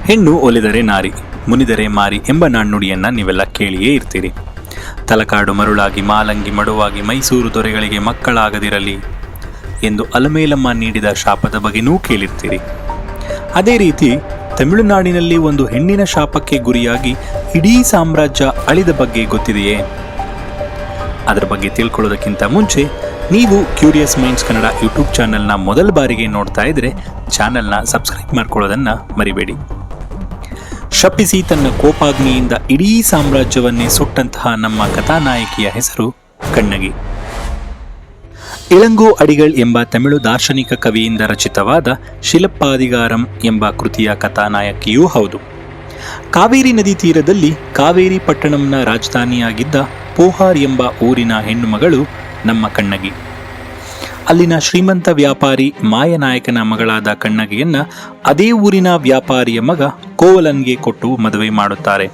ಹೆಣ್ಣು ಒಲಿದರೆ ನಾರಿ, ಮುನಿದರೆ ಮಾರಿ ಎಂಬ ನಾಣ್ಣುಡಿಯನ್ನ ನೀವೆಲ್ಲ ಕೇಳಿಯೇ ಇರ್ತೀರಿ. ತಲಕಾಡು ಮರುಳಾಗಿ ಮಾಲಂಗಿ ಮಡುವಾಗಿ ಮೈಸೂರು ದೊರೆಗಳಿಗೆ ಮಕ್ಕಳಾಗದಿರಲಿ ಎಂದು ಅಲಮೇಲಮ್ಮ ನೀಡಿದ ಶಾಪದ ಬಗ್ಗೆನೂ ಕೇಳಿರ್ತೀರಿ. ಅದೇ ರೀತಿ ತಮಿಳುನಾಡಿನಲ್ಲಿ ಒಂದು ಹೆಣ್ಣಿನ ಶಾಪಕ್ಕೆ ಗುರಿಯಾಗಿ ಇಡೀ ಸಾಮ್ರಾಜ್ಯ ಅಳಿದ ಬಗ್ಗೆ ಗೊತ್ತಿದೆಯೇ? ಅದರ ಬಗ್ಗೆ ತಿಳ್ಕೊಳ್ಳೋದಕ್ಕಿಂತ ಮುಂಚೆ ನೀವು ಕ್ಯೂರಿಯಸ್ ಮೈಂಡ್ಸ್ ಕನ್ನಡ ಯೂಟ್ಯೂಬ್ ಚಾನೆಲ್ನ ಮೊದಲ ಬಾರಿಗೆ ನೋಡ್ತಾ ಇದ್ರೆ ಚಾನೆಲ್ನ ಸಬ್ಸ್ಕ್ರೈಬ್ ಮಾಡ್ಕೊಳ್ಳೋದನ್ನ ಮರಿಬೇಡಿ. ಶಪಿಸಿ ತನ್ನ ಕೋಪಾಗ್ನಿಯಿಂದ ಇಡೀ ಸಾಮ್ರಾಜ್ಯವನ್ನೇ ಸುಟ್ಟಂತಹ ನಮ್ಮ ಕಥಾನಾಯಕಿಯ ಹೆಸರು ಕಣ್ಣಗಿ. ಇಳಂಗೋ ಅಡಿಗಳ್ ಎಂಬ ತಮಿಳು ದಾರ್ಶನಿಕ ಕವಿಯಿಂದ ರಚಿತವಾದ ಶಿಲಪ್ಪಾದಿಗಾರಂ ಎಂಬ ಕೃತಿಯ ಕಥಾನಾಯಕಿಯೂ ಹೌದು. ಕಾವೇರಿ ನದಿ ತೀರದಲ್ಲಿ ಕಾವೇರಿ ಪಟ್ಟಣಂನ ರಾಜಧಾನಿಯಾಗಿದ್ದ ಪೋಹಾರ್ ಎಂಬ ಊರಿನ ಹೆಣ್ಣು ಮಗಳು ನಮ್ಮ ಕಣ್ಣಗಿ. ಅಲ್ಲಿನ ಶ್ರೀಮಂತ ವ್ಯಾಪಾರಿ ಮಾಯನಾಯಕನ ಮಗಳಾದ ಕಣ್ಣಗಿಯನ್ನ ಅದೇ ಊರಿನ ವ್ಯಾಪಾರಿಯ ಮಗ ಕೋವಲನ್ಗೆ ಕೊಟ್ಟು ಮದುವೆ ಮಾಡುತ್ತಾರೆ.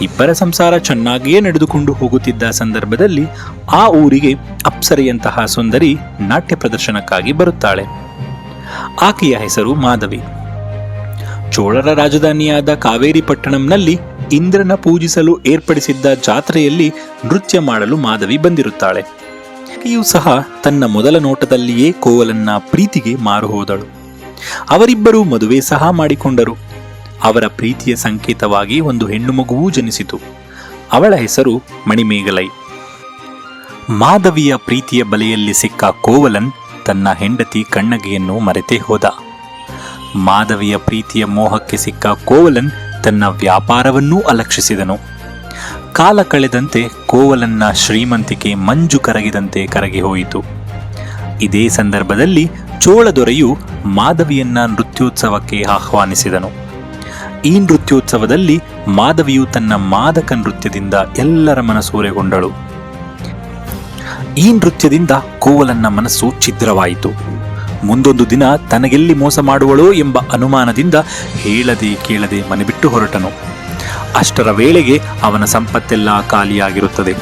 ಇಬ್ಬರ ಸಂಸಾರ ಚೆನ್ನಾಗಿಯೇ ನಡೆದುಕೊಂಡು ಹೋಗುತ್ತಿದ್ದ ಸಂದರ್ಭದಲ್ಲಿ ಆ ಊರಿಗೆ ಅಪ್ಸರೆಯಂತಹ ಸುಂದರಿ ನಾಟ್ಯ ಪ್ರದರ್ಶನಕ್ಕಾಗಿ ಬರುತ್ತಾಳೆ. ಆಕೆಯ ಹೆಸರು ಮಾಧವಿ. ಚೋಳರ ರಾಜಧಾನಿಯಾದ ಕಾವೇರಿ ಪಟ್ಟಣಂನಲ್ಲಿ ಇಂದ್ರನ ಪೂಜಿಸಲು ಏರ್ಪಡಿಸಿದ್ದ ಜಾತ್ರೆಯಲ್ಲಿ ನೃತ್ಯ ಮಾಡಲು ಮಾಧವಿ ಬಂದಿರುತ್ತಾಳೆ. ಆಕೆಯೂ ಸಹ ತನ್ನ ಮೊದಲ ನೋಟದಲ್ಲಿಯೇ ಕೋವಲನ್ನ ಪ್ರೀತಿಗೆ ಮಾರು ಹೋದಳು. ಅವರಿಬ್ಬರೂ ಮದುವೆ ಸಹ ಮಾಡಿಕೊಂಡರು. ಅವರ ಪ್ರೀತಿಯ ಸಂಕೇತವಾಗಿ ಒಂದು ಹೆಣ್ಣು ಮಗುವೂ ಜನಿಸಿತು. ಅವಳ ಹೆಸರು ಮಣಿಮೇಗಲೈ. ಮಾಧವಿಯ ಪ್ರೀತಿಯ ಬಲೆಯಲ್ಲಿ ಸಿಕ್ಕ ಕೋವಲನ್ ತನ್ನ ಹೆಂಡತಿ ಕಣ್ಣಗಿಯನ್ನು ಮರೆತೇ ಹೋದ. ಮಾಧವಿಯ ಪ್ರೀತಿಯ ಮೋಹಕ್ಕೆ ಸಿಕ್ಕ ಕೋವಲನ್ ತನ್ನ ವ್ಯಾಪಾರವನ್ನೂ ಅಲಕ್ಷಿಸಿದನು. ಕಾಲ ಕಳೆದಂತೆ ಕೋವಲನ್ನ ಶ್ರೀಮಂತಿಕೆ ಮಂಜು ಕರಗಿದಂತೆ ಕರಗಿ ಹೋಯಿತು. ಇದೇ ಸಂದರ್ಭದಲ್ಲಿ ಚೋಳ ದೊರೆಯು ಮಾಧವಿಯನ್ನ ನೃತ್ಯೋತ್ಸವಕ್ಕೆ ಆಹ್ವಾನಿಸಿದನು. ಈ ನೃತ್ಯೋತ್ಸವದಲ್ಲಿ ಮಾಧವಿಯು ತನ್ನ ಮಾದಕ ನೃತ್ಯದಿಂದ ಎಲ್ಲರ ಮನಸೂರೆಗೊಂಡಳು. ಈ ನೃತ್ಯದಿಂದ ಕೋವಲನ್ನ ಮನಸ್ಸು ಛಿದ್ರವಾಯಿತು. ಮುಂದೊಂದು ದಿನ ತನಗೆಲ್ಲಿ ಮೋಸ ಮಾಡುವಳೋ ಎಂಬ ಅನುಮಾನದಿಂದ ಹೇಳದೆ ಕೇಳದೆ ಮನೆ ಬಿಟ್ಟು ಹೊರಟನು. ಅಷ್ಟರ ವೇಳೆಗೆ ಅವನ ಸಂಪತ್ತೆಲ್ಲ ಖಾಲಿಯಾಗಿರುತ್ತದೆ.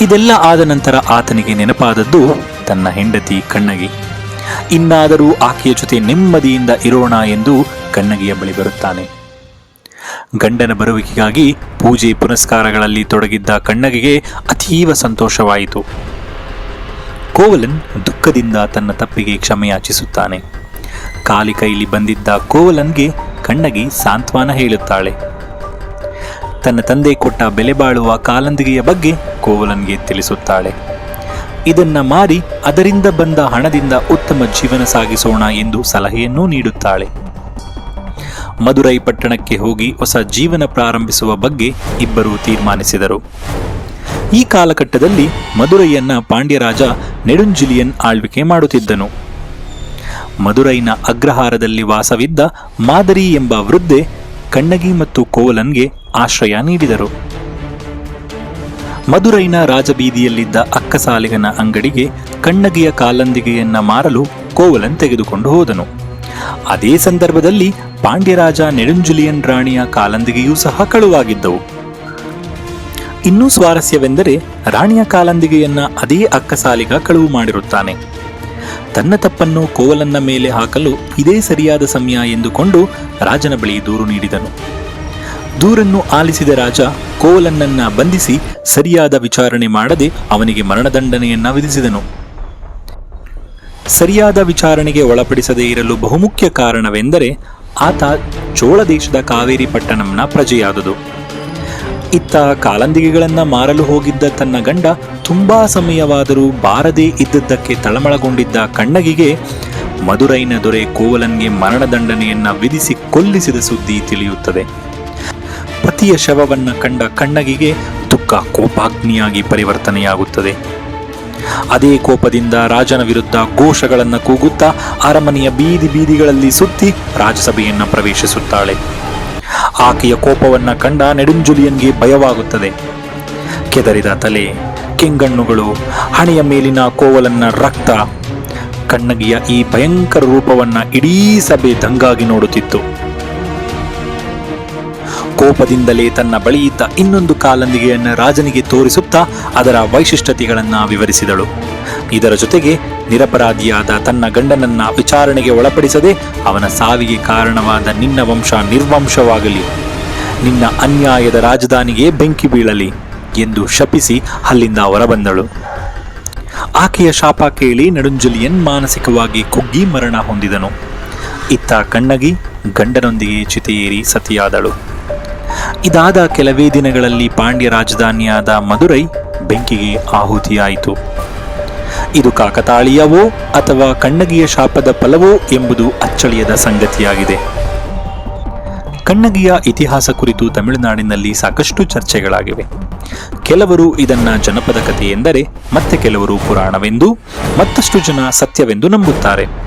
ಇದೆಲ್ಲ ಆದ ನಂತರ ಆತನಿಗೆ ನೆನಪಾದದ್ದು ತನ್ನ ಹೆಂಡತಿ ಕಣ್ಣಗಿ. ಇನ್ನಾದರೂ ಆಕೆಯ ಜೊತೆ ನೆಮ್ಮದಿಯಿಂದ ಇರೋಣ ಎಂದು ಕಣ್ಣಗಿಯ ಬಳಿ ಬರುತ್ತಾನೆ. ಗಂಡನ ಬರುವಿಕೆಗಾಗಿ ಪೂಜೆ ಪುನಸ್ಕಾರಗಳಲ್ಲಿ ತೊಡಗಿದ್ದ ಕಣ್ಣಗಿಗೆ ಅತೀವ ಸಂತೋಷವಾಯಿತು. ಕೋವಲನ್ ದುಃಖದಿಂದ ತನ್ನ ತಪ್ಪಿಗೆ ಕ್ಷಮೆಯಾಚಿಸುತ್ತಾನೆ. ಖಾಲಿ ಕೈಲಿ ಬಂದಿದ್ದ ಕೋವಲನ್ಗೆ ಕಣ್ಣಗಿ ಸಾಂತ್ವನ ಹೇಳುತ್ತಾಳೆ. ತನ್ನ ತಂದೆ ಕೊಟ್ಟ ಬೆಲೆ ಬಾಳುವ ಕಾಲಂದಿಗೆಯ ಬಗ್ಗೆ ಕೋವಲನ್ಗೆ ತಿಳಿಸುತ್ತಾಳೆ. ಇದನ್ನ ಮಾರಿ ಅದರಿಂದ ಬಂದ ಹಣದಿಂದ ಉತ್ತಮ ಜೀವನ ಸಾಗಿಸೋಣ ಎಂದು ಸಲಹೆಯನ್ನೂ ನೀಡುತ್ತಾಳೆ. ಮದುರೈ ಪಟ್ಟಣಕ್ಕೆ ಹೋಗಿ ಹೊಸ ಜೀವನ ಪ್ರಾರಂಭಿಸುವ ಬಗ್ಗೆ ಇಬ್ಬರೂ ತೀರ್ಮಾನಿಸಿದರು. ಈ ಕಾಲಘಟ್ಟದಲ್ಲಿ ಮದುರೈಯನ್ನ ಪಾಂಡ್ಯರಾಜ ನೆಡುಂಜಿಲಿಯನ್ ಆಳ್ವಿಕೆ ಮಾಡುತ್ತಿದ್ದನು. ಮದುರೈನ ಅಗ್ರಹಾರದಲ್ಲಿ ವಾಸವಿದ್ದ ಮಾದರಿ ಎಂಬ ವೃದ್ಧೆ ಕಣ್ಣಗಿ ಮತ್ತು ಕೋವಲನ್ಗೆ ಆಶ್ರಯ ನೀಡಿದರು. ಮದುರೈನ ರಾಜಬೀದಿಯಲ್ಲಿದ್ದ ಅಕ್ಕಸಾಲಿಗನ ಅಂಗಡಿಗೆ ಕಣ್ಣಗಿಯ ಕಾಲಂದಿಗೆಯನ್ನ ಮಾರಲು ಕೋವಲನ್ ತೆಗೆದುಕೊಂಡು ಹೋದನು. ಅದೇ ಸಂದರ್ಭದಲ್ಲಿ ಪಾಂಡ್ಯರಾಜ ನೆಡುಂಜುಲಿಯನ್ ರಾಣಿಯ ಕಾಲಂದಿಗೆಯೂ ಸಹ ಕಳುವಾಗಿದ್ದವು. ಇನ್ನೂ ಸ್ವಾರಸ್ಯವೆಂದರೆ ರಾಣಿಯ ಕಾಲಂದಿಗೆಯನ್ನ ಅದೇ ಅಕ್ಕಸಾಲಿಗ ಕಳುವು ಮಾಡಿರುತ್ತಾನೆ. ತನ್ನ ತಪ್ಪನ್ನು ಕೋವಲನ್ನ ಮೇಲೆ ಹಾಕಲು ಇದೇ ಸರಿಯಾದ ಸಮಯ ಎಂದುಕೊಂಡು ರಾಜನ ಬಳಿ ದೂರು ನೀಡಿದನು. ದೂರನ್ನು ಆಲಿಸಿದ ರಾಜ ಕೋವಲನ್ನನ್ನ ಬಂಧಿಸಿ ಸರಿಯಾದ ವಿಚಾರಣೆ ಮಾಡದೆ ಅವನಿಗೆ ಮರಣದಂಡನೆಯನ್ನ ವಿಧಿಸಿದನು. ಸರಿಯಾದ ವಿಚಾರಣೆಗೆ ಒಳಪಡಿಸದೇ ಇರಲು ಬಹುಮುಖ್ಯ ಕಾರಣವೆಂದರೆ ಆತ ಚೋಳ ದೇಶದ ಕಾವೇರಿ ಪಟ್ಟಣಂನ ಪ್ರಜೆಯಾದುದು. ಇತ್ತ ಕಾಲಂದಿಗೆಗಳನ್ನ ಮಾರಲು ಹೋಗಿದ್ದ ತನ್ನ ಗಂಡ ತುಂಬಾ ಸಮಯವಾದರೂ ಬಾರದೇ ಇದ್ದದ್ದಕ್ಕೆ ತಳಮಳಗೊಂಡಿದ್ದ ಕಣ್ಣಗಿಗೆ ಮದುರೈನ ದೊರೆ ಕೋವಲನ್ಗೆ ಮರಣದಂಡನೆಯನ್ನ ವಿಧಿಸಿ ಕೊಲ್ಲಿಸಿದ ಸುದ್ದಿ ತಿಳಿಯುತ್ತದೆ. ಪತಿಯ ಶವವನ್ನ ಕಂಡ ಕಣ್ಣಗಿಗೆ ದುಃಖ ಕೋಪಾಗ್ನಿಯಾಗಿ ಪರಿವರ್ತನೆಯಾಗುತ್ತದೆ. ಅದೇ ಕೋಪದಿಂದ ರಾಜನ ವಿರುದ್ಧ ಘೋಷಗಳನ್ನು ಕೂಗುತ್ತಾ ಅರಮನೆಯ ಬೀದಿ ಬೀದಿಗಳಲ್ಲಿ ಸುತ್ತಿ ರಾಜಸಭೆಯನ್ನ ಪ್ರವೇಶಿಸುತ್ತಾಳೆ. ಆಕೆಯ ಕೋಪವನ್ನ ಕಂಡ ನೆಡುಂಜುಲಿಯನ್ಗೆ ಭಯವಾಗುತ್ತದೆ. ಕೆದರಿದ ತಲೆ, ಕೆಂಗಣ್ಣುಗಳು, ಹಣೆಯ ಮೇಲಿನ ಕೋವಲನ್ನ ರಕ್ತ. ಕಣ್ಣಗಿಯ ಈ ಭಯಂಕರ ರೂಪವನ್ನ ಇಡೀ ಸಭೆ ದಂಗಾಗಿ ನೋಡುತ್ತಿತ್ತು. ಕೋಪದಿಂದಲೇ ತನ್ನ ಬಳಿಯಿದ್ದ ಇನ್ನೊಂದು ಕಾಲಂದಿಗೆಯನ್ನು ರಾಜನಿಗೆ ತೋರಿಸುತ್ತಾ ಅದರ ವೈಶಿಷ್ಟ್ಯತೆಗಳನ್ನು ವಿವರಿಸಿದಳು. ಇದರ ಜೊತೆಗೆ ನಿರಪರಾಧಿಯಾದ ತನ್ನ ಗಂಡನನ್ನ ವಿಚಾರಣೆಗೆ ಒಳಪಡಿಸದೆ ಅವನ ಸಾವಿಗೆ ಕಾರಣವಾದ ನಿನ್ನ ವಂಶ ನಿರ್ವಂಶವಾಗಲಿ, ನಿನ್ನ ಅನ್ಯಾಯದ ರಾಜಧಾನಿಗೆ ಬೆಂಕಿ ಬೀಳಲಿ ಎಂದು ಶಪಿಸಿ ಅಲ್ಲಿಂದ ಹೊರಬಂದಳು. ಆಕೆಯ ಶಾಪ ಕೇಳಿ ನಡುಂಜಲಿಯನ್ ಮಾನಸಿಕವಾಗಿ ಕುಗ್ಗಿ ಮರಣ ಹೊಂದಿದನು. ಇತ್ತ ಕಣ್ಣಗಿ ಗಂಡನೊಂದಿಗೆ ಚಿತೆಯೇರಿ ಸತಿಯಾದಳು. ಇದಾದ ಕೆಲವೇ ದಿನಗಳಲ್ಲಿ ಪಾಂಡ್ಯ ರಾಜಧಾನಿಯಾದ ಮದುರೈ ಬೆಂಕಿಗೆ ಆಹುತಿಯಾಯಿತು. ಇದು ಕಾಕತಾಳೀಯವೋ ಅಥವಾ ಕಣ್ಣಗಿಯ ಶಾಪದ ಫಲವೋ ಎಂಬುದು ಅಚ್ಚಳಿಯದ ಸಂಗತಿಯಾಗಿದೆ. ಕಣ್ಣಗಿಯ ಇತಿಹಾಸ ಕುರಿತು ತಮಿಳುನಾಡಿನಲ್ಲಿ ಸಾಕಷ್ಟು ಚರ್ಚೆಗಳಾಗಿವೆ. ಕೆಲವರು ಇದನ್ನ ಜನಪದ ಕಥೆ ಎಂದರೆ, ಮತ್ತೆ ಕೆಲವರು ಪುರಾಣವೆಂದು, ಮತ್ತಷ್ಟು ಜನ ಸತ್ಯವೆಂದು ನಂಬುತ್ತಾರೆ.